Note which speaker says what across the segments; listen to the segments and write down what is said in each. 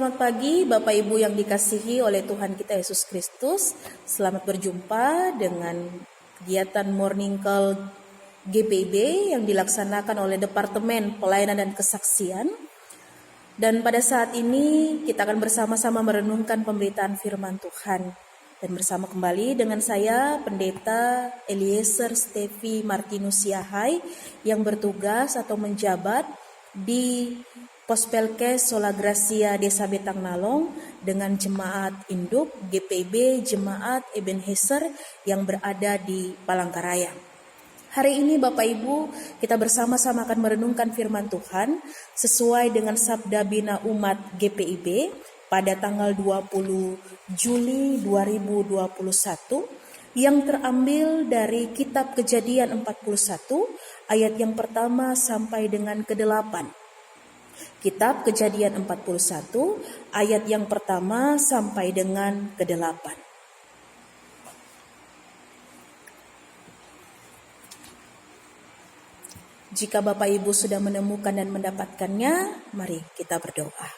Speaker 1: Selamat pagi Bapak Ibu yang dikasihi oleh Tuhan kita Yesus Kristus. Selamat berjumpa dengan kegiatan Morning Call GPIB yang dilaksanakan oleh Departemen Pelayanan dan Kesaksian. Dan pada saat ini kita akan bersama-sama merenungkan pemberitaan firman Tuhan. Dan bersama kembali dengan saya Pendeta Eliezer Stevi Martinus Yahai yang bertugas atau menjabat di Pospelkes Sola Gracia Desa Betang Nalong dengan Jemaat Induk GPIB Jemaat Ebenezer yang berada di Palangkaraya. Hari ini Bapak Ibu kita bersama-sama akan merenungkan firman Tuhan sesuai dengan Sabda Bina Umat GPIB pada tanggal 20 Juli 2021 yang terambil dari Kitab Kejadian 41 ayat yang pertama sampai dengan ke-8. Kitab Kejadian 41 ayat yang pertama sampai dengan ke-8. Jika Bapak Ibu sudah menemukan dan mendapatkannya, mari kita berdoa.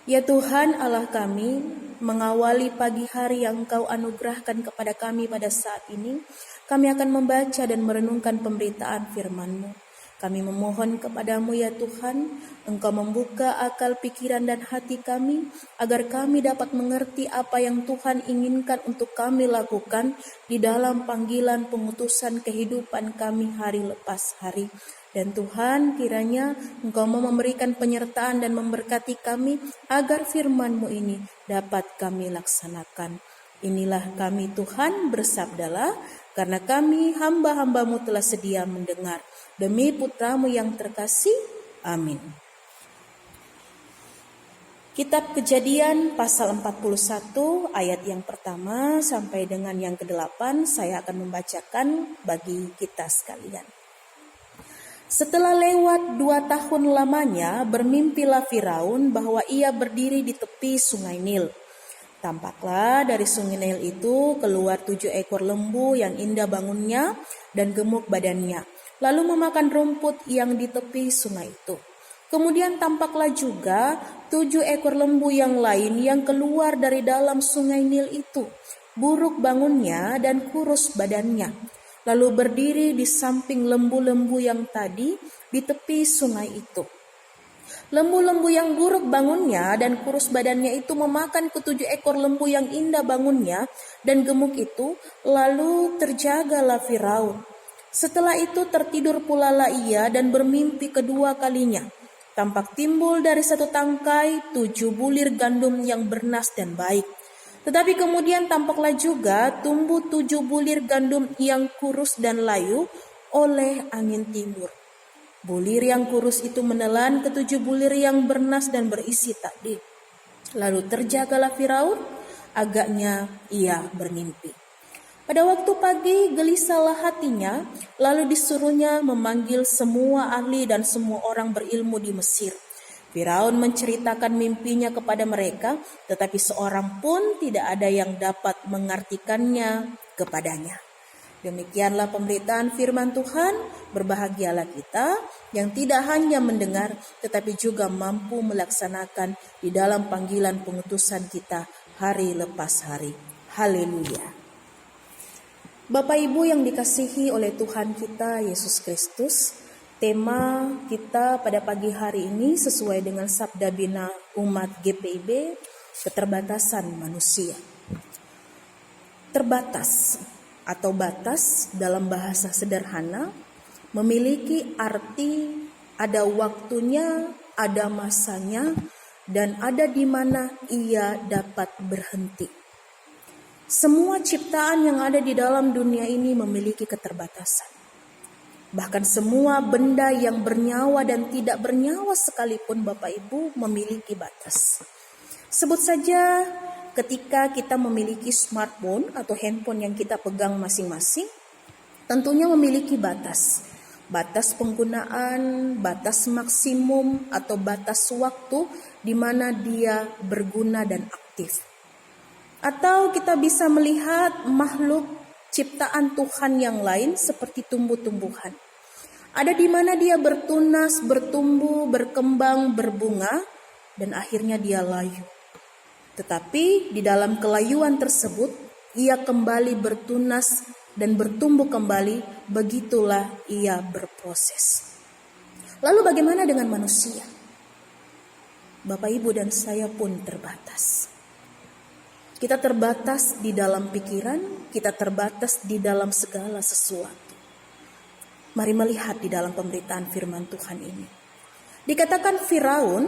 Speaker 1: Ya Tuhan Allah kami, mengawali pagi hari yang Engkau anugerahkan kepada kami pada saat ini, kami akan membaca dan merenungkan pemberitaan firman-Mu. Kami memohon kepadamu ya Tuhan, Engkau membuka akal pikiran dan hati kami, agar kami dapat mengerti apa yang Tuhan inginkan untuk kami lakukan di dalam panggilan pengutusan kehidupan kami hari lepas hari. Dan Tuhan kiranya Engkau mau memberikan penyertaan dan memberkati kami, agar firman-Mu ini dapat kami laksanakan. Inilah kami Tuhan, bersabdalah, karena kami hamba-hamba-Mu telah sedia mendengar. Demi putra-Mu yang terkasih, amin. Kitab Kejadian pasal 41 ayat yang pertama sampai dengan yang ke-8 saya akan membacakan bagi kita sekalian. Setelah lewat 2 tahun lamanya, bermimpilah Firaun bahwa ia berdiri di tepi sungai Nil. Tampaklah dari sungai Nil itu keluar 7 ekor lembu yang indah bangunnya dan gemuk badannya, lalu memakan rumput yang di tepi sungai itu. Kemudian tampaklah juga 7 ekor lembu yang lain yang keluar dari dalam sungai Nil itu, buruk bangunnya dan kurus badannya, lalu berdiri di samping lembu-lembu yang tadi di tepi sungai itu. Lembu-lembu yang buruk bangunnya dan kurus badannya itu memakan ke-7 ekor lembu yang indah bangunnya dan gemuk itu, lalu terjagalah Firaun. Setelah itu tertidur pulalah ia dan bermimpi kedua kalinya. Tampak timbul dari satu tangkai 7 bulir gandum yang bernas dan baik. Tetapi kemudian tampaklah juga tumbuh 7 bulir gandum yang kurus dan layu oleh angin timur. Bulir yang kurus itu menelan ke-7 bulir yang bernas dan berisi tadi. Lalu terjagalah Firaun, agaknya ia bermimpi. Pada waktu pagi gelisahlah hatinya, lalu disuruhnya memanggil semua ahli dan semua orang berilmu di Mesir. Firaun menceritakan mimpinya kepada mereka, tetapi seorang pun tidak ada yang dapat mengartikannya kepadanya. Demikianlah pemberitaan firman Tuhan. Berbahagialah kita yang tidak hanya mendengar, tetapi juga mampu melaksanakan di dalam panggilan pengutusan kita hari lepas hari. Haleluya. Bapak Ibu yang dikasihi oleh Tuhan kita Yesus Kristus, tema kita pada pagi hari ini sesuai dengan Sabda Bina Umat GPIB, keterbatasan manusia. Terbatas atau batas dalam bahasa sederhana memiliki arti ada waktunya, ada masanya, dan ada di mana ia dapat berhenti. Semua ciptaan yang ada di dalam dunia ini memiliki keterbatasan. Bahkan semua benda yang bernyawa dan tidak bernyawa sekalipun Bapak Ibu memiliki batas. Sebut saja ketika kita memiliki smartphone atau handphone yang kita pegang masing-masing, tentunya memiliki batas. Batas penggunaan, batas maksimum atau batas waktu di mana dia berguna dan aktif. Atau kita bisa melihat makhluk ciptaan Tuhan yang lain seperti tumbuh-tumbuhan. Ada di mana dia bertunas, bertumbuh, berkembang, berbunga, dan akhirnya dia layu. Tetapi di dalam kelayuan tersebut ia kembali bertunas dan bertumbuh kembali, begitulah ia berproses. Lalu bagaimana dengan manusia? Bapak, Ibu, dan saya pun terbatas. Kita terbatas di dalam pikiran, kita terbatas di dalam segala sesuatu. Mari melihat di dalam pemberitaan firman Tuhan ini. Dikatakan Firaun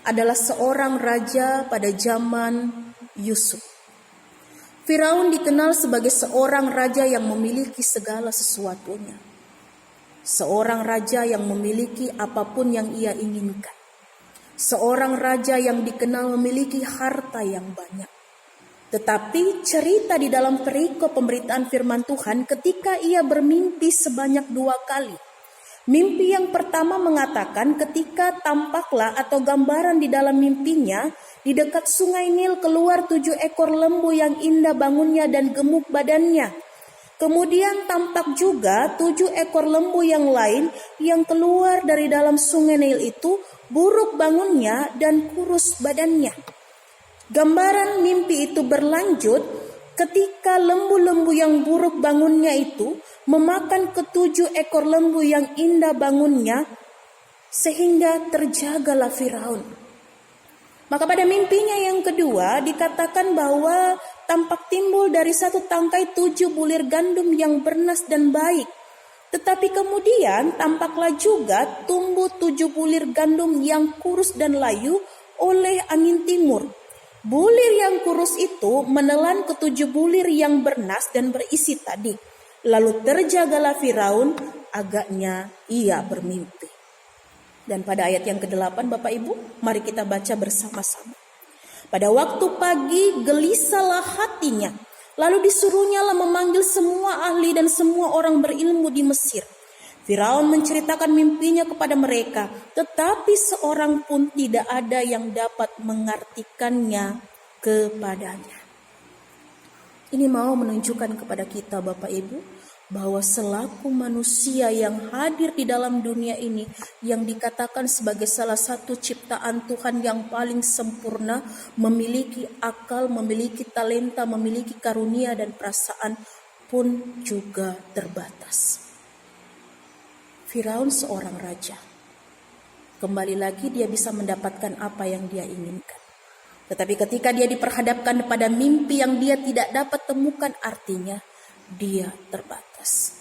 Speaker 1: adalah seorang raja pada zaman Yusuf. Firaun dikenal sebagai seorang raja yang memiliki segala sesuatunya. Seorang raja yang memiliki apapun yang ia inginkan. Seorang raja yang dikenal memiliki harta yang banyak. Tetapi cerita di dalam perikop pemberitaan firman Tuhan ketika ia bermimpi sebanyak 2 kali. Mimpi yang pertama mengatakan ketika tampaklah atau gambaran di dalam mimpinya, di dekat sungai Nil keluar 7 ekor lembu yang indah bangunnya dan gemuk badannya. Kemudian tampak juga 7 ekor lembu yang lain yang keluar dari dalam sungai Nil itu, buruk bangunnya dan kurus badannya. Gambaran mimpi itu berlanjut ketika lembu-lembu yang buruk bangunnya itu memakan ke-7 ekor lembu yang indah bangunnya, sehingga terjagalah Firaun. Maka pada mimpinya yang kedua dikatakan bahwa tampak timbul dari satu tangkai 7 bulir gandum yang bernas dan baik. Tetapi kemudian tampaklah juga tumbuh 7 bulir gandum yang kurus dan layu oleh angin timur. Bulir yang kurus itu menelan ke-7 bulir yang bernas dan berisi tadi. Lalu terjagalah Firaun, agaknya ia bermimpi. Dan pada ayat yang ke-8 Bapak Ibu, mari kita baca bersama-sama. Pada waktu pagi gelisahlah hatinya, lalu disuruhnyalah memanggil semua ahli dan semua orang berilmu di Mesir. Firaun menceritakan mimpinya kepada mereka, tetapi seorang pun tidak ada yang dapat mengartikannya kepadanya. Ini mau menunjukkan kepada kita Bapak Ibu, bahwa selaku manusia yang hadir di dalam dunia ini, yang dikatakan sebagai salah satu ciptaan Tuhan yang paling sempurna, memiliki akal, memiliki talenta, memiliki karunia dan perasaan pun juga terbatas. Firaun seorang raja. Kembali lagi dia bisa mendapatkan apa yang dia inginkan. Tetapi ketika dia diperhadapkan pada mimpi yang dia tidak dapat temukan artinya, dia terbatas.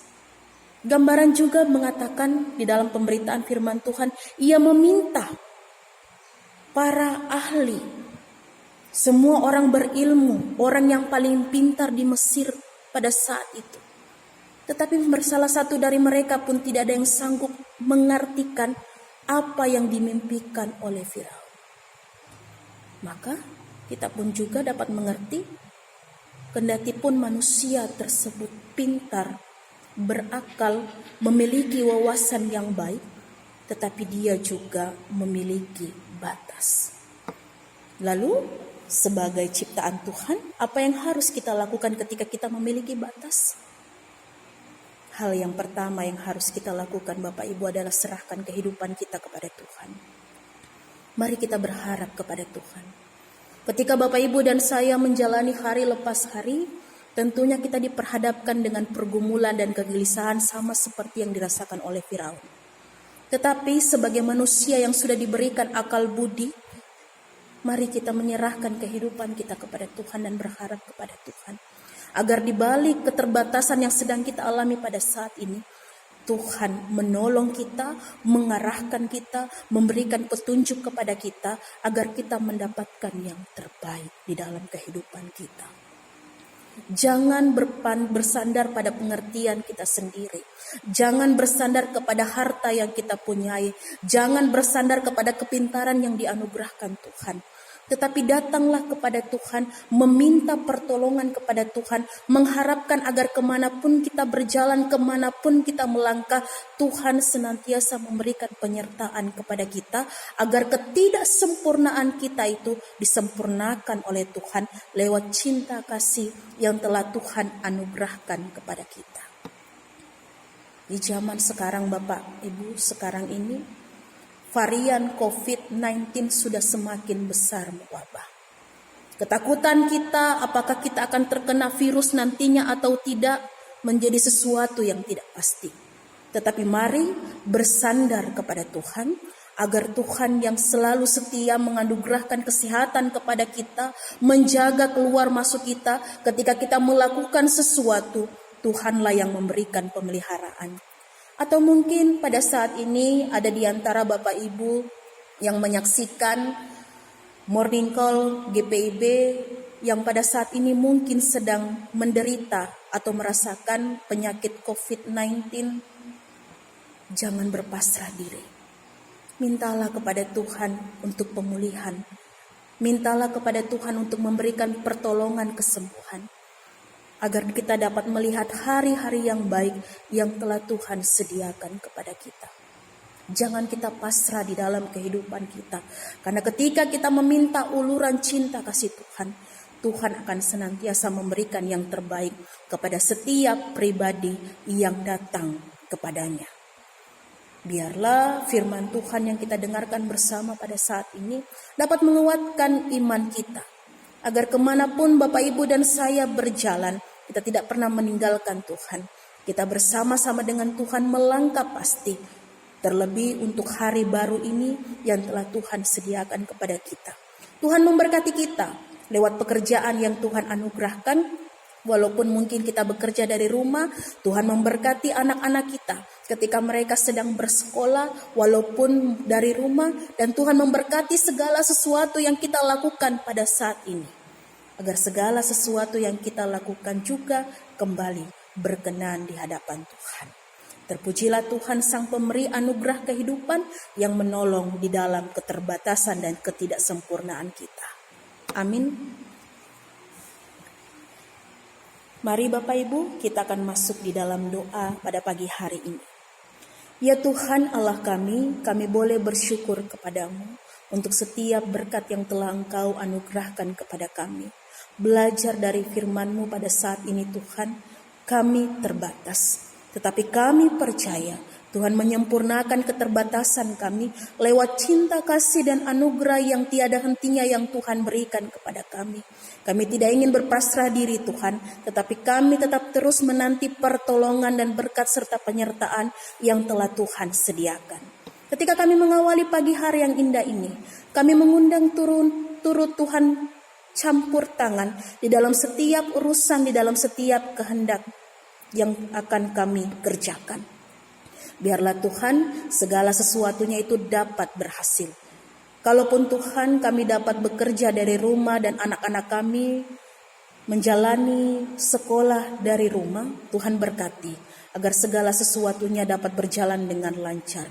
Speaker 1: Gambaran juga mengatakan di dalam pemberitaan firman Tuhan, ia meminta para ahli, semua orang berilmu, orang yang paling pintar di Mesir pada saat itu. Tetapi salah satu dari mereka pun tidak ada yang sanggup mengartikan apa yang dimimpikan oleh Firaun. Maka kita pun juga dapat mengerti, kendati pun manusia tersebut pintar, berakal, memiliki wawasan yang baik, tetapi dia juga memiliki batas. Lalu sebagai ciptaan Tuhan, apa yang harus kita lakukan ketika kita memiliki batas? Hal yang pertama yang harus kita lakukan Bapak Ibu adalah serahkan kehidupan kita kepada Tuhan. Mari kita berharap kepada Tuhan. Ketika Bapak Ibu dan saya menjalani hari lepas hari, tentunya kita diperhadapkan dengan pergumulan dan kegelisahan sama seperti yang dirasakan oleh Firaun. Tetapi sebagai manusia yang sudah diberikan akal budi, mari kita menyerahkan kehidupan kita kepada Tuhan dan berharap kepada Tuhan. Agar di balik keterbatasan yang sedang kita alami pada saat ini, Tuhan menolong kita, mengarahkan kita, memberikan petunjuk kepada kita, agar kita mendapatkan yang terbaik di dalam kehidupan kita. Jangan bersandar pada pengertian kita sendiri. Jangan bersandar kepada harta yang kita punyai. Jangan bersandar kepada kepintaran yang dianugerahkan Tuhan. Tetapi datanglah kepada Tuhan, meminta pertolongan kepada Tuhan, mengharapkan agar kemanapun kita berjalan, kemanapun kita melangkah, Tuhan senantiasa memberikan penyertaan kepada kita, agar ketidaksempurnaan kita itu disempurnakan oleh Tuhan lewat cinta kasih yang telah Tuhan anugerahkan kepada kita. Di zaman sekarang Bapak Ibu, sekarang ini, varian COVID-19 sudah semakin besar mewabah. Ketakutan kita apakah kita akan terkena virus nantinya atau tidak menjadi sesuatu yang tidak pasti. Tetapi mari bersandar kepada Tuhan, agar Tuhan yang selalu setia menganugerahkan kesehatan kepada kita, menjaga keluar masuk kita ketika kita melakukan sesuatu, Tuhanlah yang memberikan pemeliharaan. Atau mungkin pada saat ini ada di antara Bapak Ibu yang menyaksikan Morning Call GPIB yang pada saat ini mungkin sedang menderita atau merasakan penyakit COVID-19. Jangan berpasrah diri. Mintalah kepada Tuhan untuk pemulihan. Mintalah kepada Tuhan untuk memberikan pertolongan kesembuhan. Agar kita dapat melihat hari-hari yang baik yang telah Tuhan sediakan kepada kita. Jangan kita pasrah di dalam kehidupan kita. Karena ketika kita meminta uluran cinta kasih Tuhan, Tuhan akan senantiasa memberikan yang terbaik kepada setiap pribadi yang datang kepadanya. Biarlah firman Tuhan yang kita dengarkan bersama pada saat ini dapat menguatkan iman kita. Agar kemanapun Bapak Ibu dan saya berjalan, kita tidak pernah meninggalkan Tuhan. Kita bersama-sama dengan Tuhan melangkah pasti. Terlebih untuk hari baru ini yang telah Tuhan sediakan kepada kita. Tuhan memberkati kita lewat pekerjaan yang Tuhan anugerahkan. Walaupun mungkin kita bekerja dari rumah, Tuhan memberkati anak-anak kita ketika mereka sedang bersekolah walaupun dari rumah. Dan Tuhan memberkati segala sesuatu yang kita lakukan pada saat ini. Agar segala sesuatu yang kita lakukan juga kembali berkenan di hadapan Tuhan. Terpujilah Tuhan Sang Pemberi anugerah kehidupan yang menolong di dalam keterbatasan dan ketidaksempurnaan kita. Amin. Mari Bapak Ibu, kita akan masuk di dalam doa pada pagi hari ini. Ya Tuhan Allah kami boleh bersyukur kepadamu untuk setiap berkat yang telah Engkau anugerahkan kepada kami. Belajar dari firman-Mu pada saat ini Tuhan, kami terbatas. Tetapi kami percaya Tuhan menyempurnakan keterbatasan kami lewat cinta kasih dan anugerah yang tiada hentinya yang Tuhan berikan kepada kami. Kami tidak ingin berpasrah diri Tuhan, tetapi kami tetap terus menanti pertolongan dan berkat serta penyertaan yang telah Tuhan sediakan. Ketika kami mengawali pagi hari yang indah ini, kami mengundang turut Tuhan campur tangan di dalam setiap urusan, di dalam setiap kehendak yang akan kami kerjakan. Biarlah Tuhan segala sesuatunya itu dapat berhasil. Kalaupun Tuhan kami dapat bekerja dari rumah dan anak-anak kami menjalani sekolah dari rumah, Tuhan berkati agar segala sesuatunya dapat berjalan dengan lancar.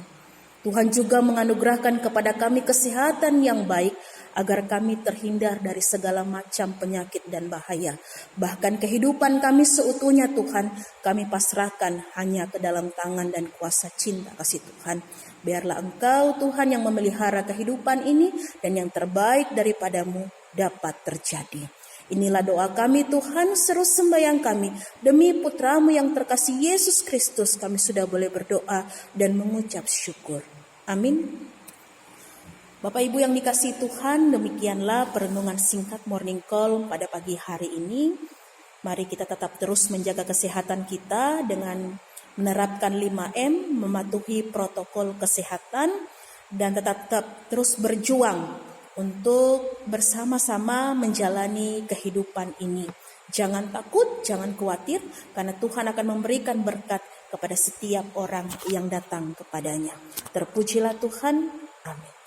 Speaker 1: Tuhan juga menganugerahkan kepada kami kesehatan yang baik agar kami terhindar dari segala macam penyakit dan bahaya. Bahkan kehidupan kami seutuhnya Tuhan, kami pasrahkan hanya ke dalam tangan dan kuasa cinta kasih Tuhan. Biarlah Engkau Tuhan yang memelihara kehidupan ini dan yang terbaik daripadamu dapat terjadi. Inilah doa kami Tuhan, seru sembahyang kami. Demi putramu yang terkasih Yesus Kristus kami sudah boleh berdoa dan mengucap syukur. Amin. Bapak Ibu yang dikasihi Tuhan, demikianlah perenungan singkat Morning Call pada pagi hari ini. Mari kita tetap terus menjaga kesehatan kita dengan menerapkan 5M, mematuhi protokol kesehatan, dan tetap terus berjuang untuk bersama-sama menjalani kehidupan ini. Jangan takut, jangan khawatir, karena Tuhan akan memberikan berkat kepada setiap orang yang datang kepadanya. Terpujilah Tuhan. Amin.